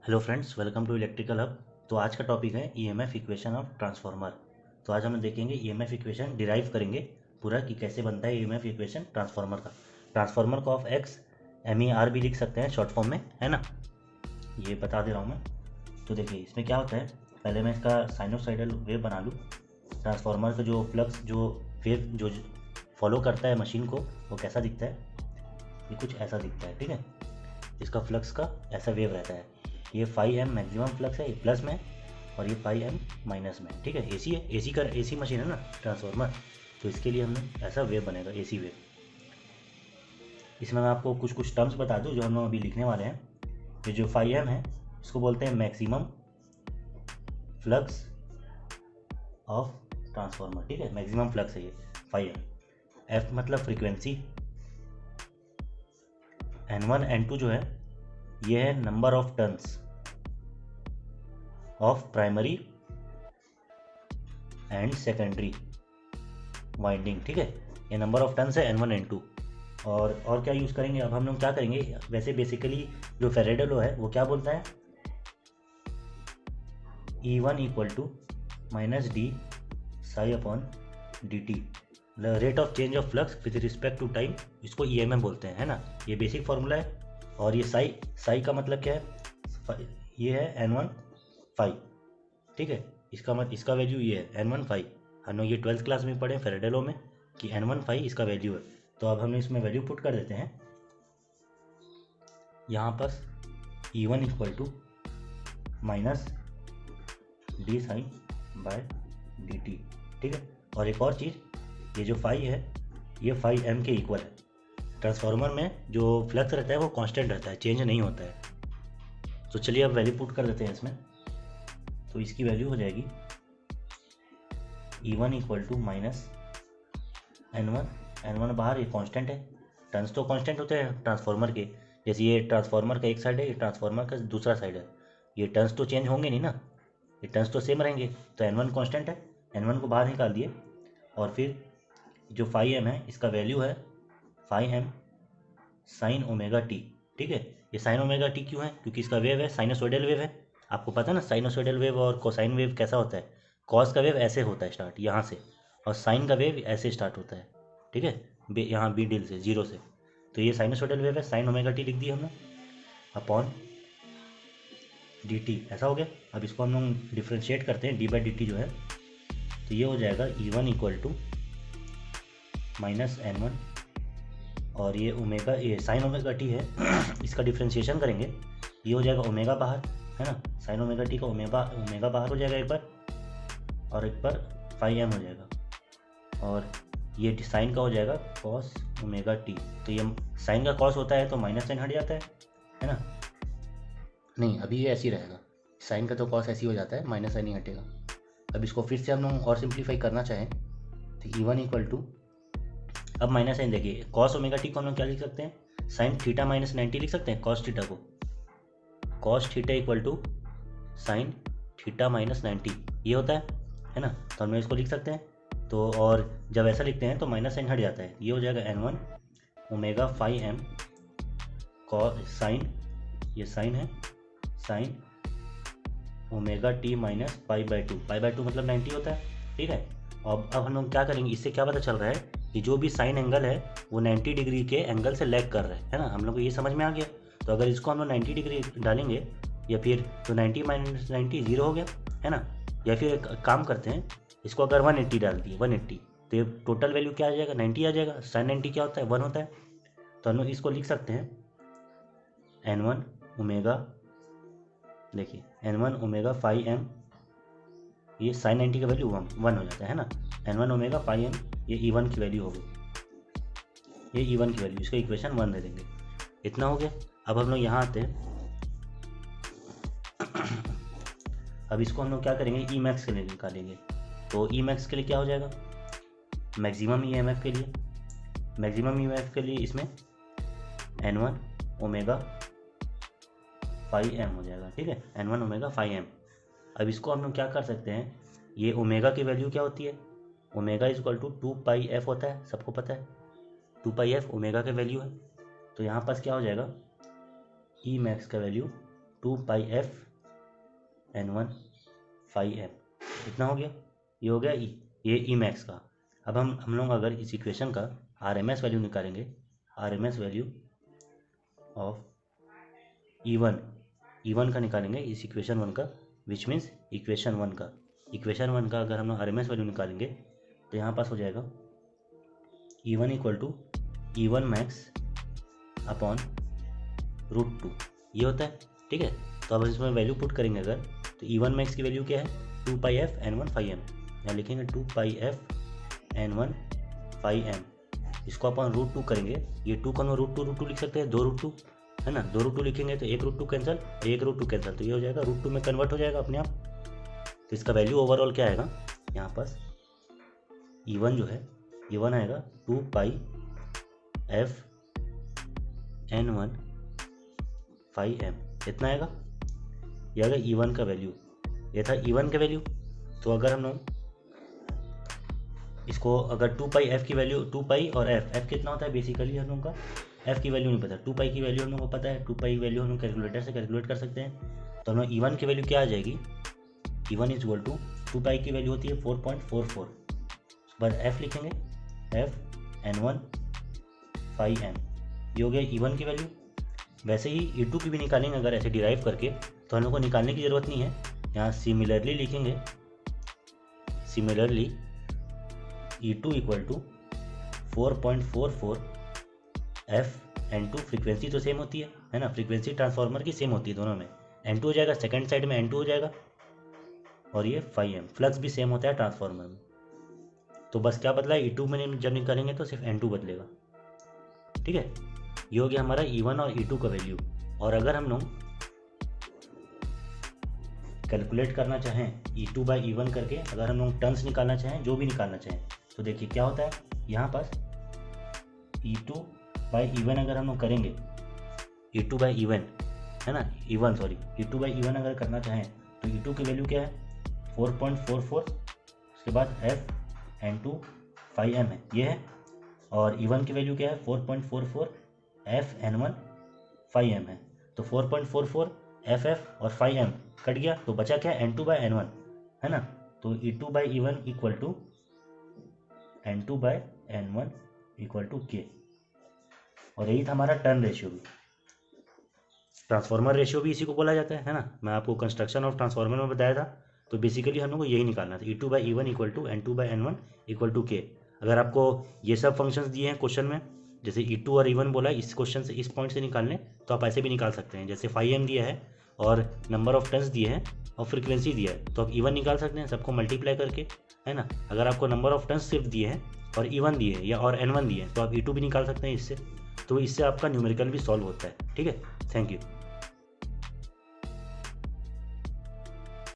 Hello friends, welcome to electrical hub. तो आज का टॉपिक है ईएमएफ इक्वेशन ऑफ ट्रांसफार्मर। तो आज हम देखेंगे ईएमएफ इक्वेशन डिराइव करेंगे पूरा कि कैसे बनता है ईएमएफ इक्वेशन ट्रांसफार्मर का। ट्रांसफार्मर को of X M E R भी लिख सकते हैं शॉर्ट फॉर्म में, है ना। ये बता दे रहा हूँ मैं। तो देखिए इसमें क्या होता है, पहले मैं इसका साइनोसाइडल वेव बना लूँ। ट्रांसफार्मर का जो फ्लक्स जो वेव जो फॉलो करता है मशीन को, वो कैसा दिखता है, ये कुछ ऐसा दिखता है, ठीक है। इसका फ्लक्स का ऐसा वेव रहता है। ये 5M मैक्सिमम फ्लक्स है, ये प्लस में, और ये 5M माइनस में, ठीक है। एसी है, एसी मशीन है ना ट्रांसफार्मर, तो इसके लिए हमने ऐसा वेव बनेगा, एसी वेव। इसमें मैं आपको कुछ कुछ टर्म्स बता दूं जो हम लोग अभी लिखने वाले हैं। ये जो 5M है, इसको बोलते हैं मैक्सिमम फ्लक्स ऑफ ट्रांसफार्मर, ठीक है। मैक्सिमम फ्लक्स है ये 5M। एफ मतलब फ्रीक्वेंसी, N1 N2 जो है ये है number of turns of primary and secondary winding, ठीक है। ये नंबर ऑफ टर्न्स है N1 N2। और क्या यूज़ करेंगे, अब हम लोग क्या करेंगे, वैसे बेसिकली जो फेरेडे लॉ है वो क्या बोलता है, E1 equal to minus D psi upon D T, rate of change of flux with respect to time, इसको ईएमएफ बोलते हैं, है ना। ये बेसिक फार्मूला है। और ये साई का मतलब क्या है, ये है N1 5, ठीक है। इसका वैल्यू ये है N1 5। हम लोग ये 12th क्लास में पढ़े फेरेडे लॉ में कि N1 5 इसका वैल्यू है। तो अब हम इसमें वैल्यू पुट कर देते हैं यहाँ पर, E1 equal to minus D sine by D T, ठीक है। और एक और चीज़, ये जो 5 है ये 5M के इक्वल है। ट्रांसफार्मर में जो फ्लक्स रहता है वो कांस्टेंट रहता है, चेंज नहीं होता है। तो चलिए अब वैल्यू पुट कर देते हैं इसमें। तो इसकी वैल्यू हो जाएगी E1 equal to minus N1 बाहर, ये कांस्टेंट है। टर्न्स तो कांस्टेंट होते हैं ट्रांसफार्मर के, जैसे ये ट्रांसफार्मर का एक साइड है, ये ट्रांसफार्मर का दूसरा साइड है। ये टर्न्स तो चेंज होंगे नहीं ना, ये टर्न्स तो सेम रहेंगे। तो N1 कांस्टेंट है, N1 को बाहर निकाल दिए। और फिर जो 5M है इसका वैल्यू है 5M साइन ओमेगा टी, ठीक है। ये साइन ओमेगा टी क्यों है, क्योंकि इसका वेव है, साइनोसोइडल वेव है। आपको पता है ना साइनोसोइडल वेव और कोसाइन वेव कैसा होता है। कॉस का वेव ऐसे होता है स्टार्ट यहाँ से, और साइन का वेव ऐसे स्टार्ट होता है, ठीक है, यहाँ बी डिल से, जीरो से। तो ये साइनोसोइडल वेव है, साइन ओमेगा टी लिख दिया हमने अपॉन डी टी, ऐसा हो गया। अब इसको हम लोग डिफ्रेंशिएट करते हैं, डी बाई डी टी जो है, तो ये हो जाएगा E1 equal to minus N1, और ये ओमेगा, ये साइन ओमेगा टी है इसका डिफ्रेंशिएशन करेंगे, ये हो जाएगा ओमेगा बाहर, है ना। साइन ओमेगा टी का ओमेगा बाहर हो जाएगा एक बार, और एक बार 5M हो जाएगा। और ये साइन का हो जाएगा कॉस ओमेगा टी। तो ये साइन का कॉस होता है तो माइनस साइन हट जाता है ना। नहीं, अभी ये ऐसे ही रहेगा, साइन का तो कॉस ऐसे ही हो जाता है, माइनस साइन ही हटेगा। अब इसको फिर से हम लोग और सिंप्लीफाई करना चाहें तो E1 इक्वल टू, अब माइनस साइन देखिए, कॉस ओमेगा टी को हम लोग क्या लिख सकते हैं, साइन थीटा माइनस 90 लिख सकते हैं। कॉस थीटा को, cos theta equal to sine theta minus 90, ये होता है ना। तो हम लोग इसको लिख सकते हैं। तो और जब ऐसा लिखते हैं तो माइनस साइन हट जाता है, ये हो जाएगा N1 omega 5M cos sine, ये साइन है, sine omega T minus pi by two मतलब 90 होता है, ठीक है। अब हम लोग क्या करेंगे, इससे क्या पता चल रहा है कि जो भी साइन एंगल है वो 90 डिग्री के एंगल से लैग कर रहा है ना। हम लोग को ये समझ में आ गया। तो अगर इसको हम लोग 90 डिग्री डालेंगे या फिर, तो 90 माइनस 90 जीरो हो गया, है ना। या फिर एक काम करते हैं, इसको अगर 180 डाल दिए, 180, तो ये टोटल वैल्यू क्या आ जाएगा, 90 आ जाएगा। साइन 90 क्या होता है, 1 होता है। तो हम लोग इसको लिख सकते हैं N1 ओमेगा, देखिए N1 ओमेगा 5M, ये साइन 90 का वैल्यू 1 हो जाता है ना। N1 ओमेगा 5M, ये E1 की वैल्यू होगी, ये E1 की वैल्यू, इसका इक्वेशन 1 दे देंगे। इतना हो गया। अब हम लोग यहाँ आते हैं अब इसको हम लोग क्या करेंगे, ई मैक्स के लिए निकालेंगे। तो ई मैक्स के लिए क्या हो जाएगा, मैक्सिमम EMF के लिए, मैक्सिमम EMF के लिए इसमें N1 ओमेगा 5M हो जाएगा, ठीक है। N1 omega 5M। अब इसको हम लोग क्या कर सकते हैं, ये ओमेगा की वैल्यू क्या होती है, omega is equal to 2πf होता है, सबको पता है 2πf ओमेगा का वैल्यू है। तो यहाँ पास क्या हो जाएगा, ई मैक्स का value 2πf n1 phi m, इतना हो गया। ये हो गया ये ई मैक्स का। अब हम लोग अगर इस इक्वेशन का RMS वैल्यू निकालेंगे, RMS वैल्यू ऑफ E1 का निकालेंगे इस इक्वेशन 1 का, विच मीन्स इक्वेशन 1 का अगर हम लोग RMS वैल्यू निकालेंगे तो यहाँ पास हो जाएगा E1 equal to E1 max upon √2, ये होता है, ठीक है। तो अब इसमें वैल्यू पुट करेंगे अगर, तो E1 मैक्स की वैल्यू क्या है 2πf n1 फाई m, यहाँ लिखेंगे 2πf n1 फाई m, इसको अपन √2 करेंगे, ये 2 का √2 लिख सकते हैं, 2√2 है ना, 2√2 लिखेंगे तो 1√2 कैंसिल, 1√2 कैंसिल, तो ये हो जाएगा √2 में कन्वर्ट हो जाएगा अपने आप। तो इसका वैल्यू ओवरऑल क्या आएगा यहाँ पास, E1 जो है E1 आएगा 2πf n1 फाई m, इतना आएगा। ये आएगा E1 का वैल्यू, ये था E1 का वैल्यू। तो अगर हम लोग इसको अगर 2πf की वैल्यू, 2π और f कितना होता है बेसिकली हम लोग का, f की वैल्यू नहीं पता, 2π की वैल्यू हम लोग को पता है, 2π की वैल्यू हम लोग कैलकुलेटर से कैलकुलेट कर सकते हैं। तो हम लोग E1 की वैल्यू क्या आ जाएगी, E1 इज इक्वल टू 2π की वैल्यू होती है 4.44, बस f लिखेंगे f n1 फाई m, ये हो गया E1 की वैल्यू। वैसे ही E2 की भी निकालेंगे अगर ऐसे डिराइव करके, तो हम लोग को निकालने की ज़रूरत नहीं है, यहाँ सिमिलरली लिखेंगे, similarly E2 equal to 4.44 f n2, frequency तो सेम होती है ना, फ्रीक्वेंसी ट्रांसफार्मर की सेम होती है दोनों में, n2 हो जाएगा, सेकंड साइड में n2 हो जाएगा, और ये फाई m, फ्लक्स भी सेम होता है ट्रांसफार्मर में। तो बस क्या बदला है, E2 में जब निकालेंगे तो सिर्फ n2 बदलेगा, ठीक है। ये हो गया हमारा E1 और E2 का वैल्यू। और अगर हम लोग कैलकुलेट करना चाहें E2 बाई E1 करके, अगर हम लोग टर्न्स निकालना चाहें, जो भी निकालना चाहें, तो देखिए क्या होता है यहाँ पास E2 बाई E1 अगर हम लोग करेंगे, E2 बाई E1 है ना, E2 बाई E1 अगर करना चाहें तो E2 की वैल्यू क्या है 4.44, उसके बाद f n2 फाई m है, ये है, और E1 की वैल्यू क्या है 4.44 f n1 फाई m है। तो 4.44 f और फाई m कट गया, तो बचा क्या n2 बाई n1 है ना, तो E2 by E1 equal to n2 by n1 equal to k, और यही था हमारा टर्न रेशियो भी। ट्रांसफार्मर रेशियो भी इसी को बोला जाता है ना, मैं आपको कंस्ट्रक्शन ऑफ ट्रांसफार्मर में बताया था। तो बेसिकली हम लोग को यही निकालना था, E2 by E1 equal to n2 by n1 equal to k। अगर आपको ये सब फंक्शंस दिए हैं क्वेश्चन में, जैसे E2 और E1 बोला है, इस क्वेश्चन से इस पॉइंट से निकालने, तो आप ऐसे भी निकाल सकते हैं, जैसे फाई m दिया है और नंबर ऑफ टर्न्स दिए हैं और फ्रीक्वेंसी दिया है, तो आप E1 निकाल सकते हैं सबको मल्टीप्लाई करके, है ना। अगर आपको नंबर ऑफ टर्न्स सिर्फ दिए हैं और E1 दिए हैं या और n1 दिए हैं, तो आप E2 भी निकाल सकते हैं इससे। तो इससे आपका न्यूमेरिकल भी सॉल्व होता है, ठीक है। Thank you.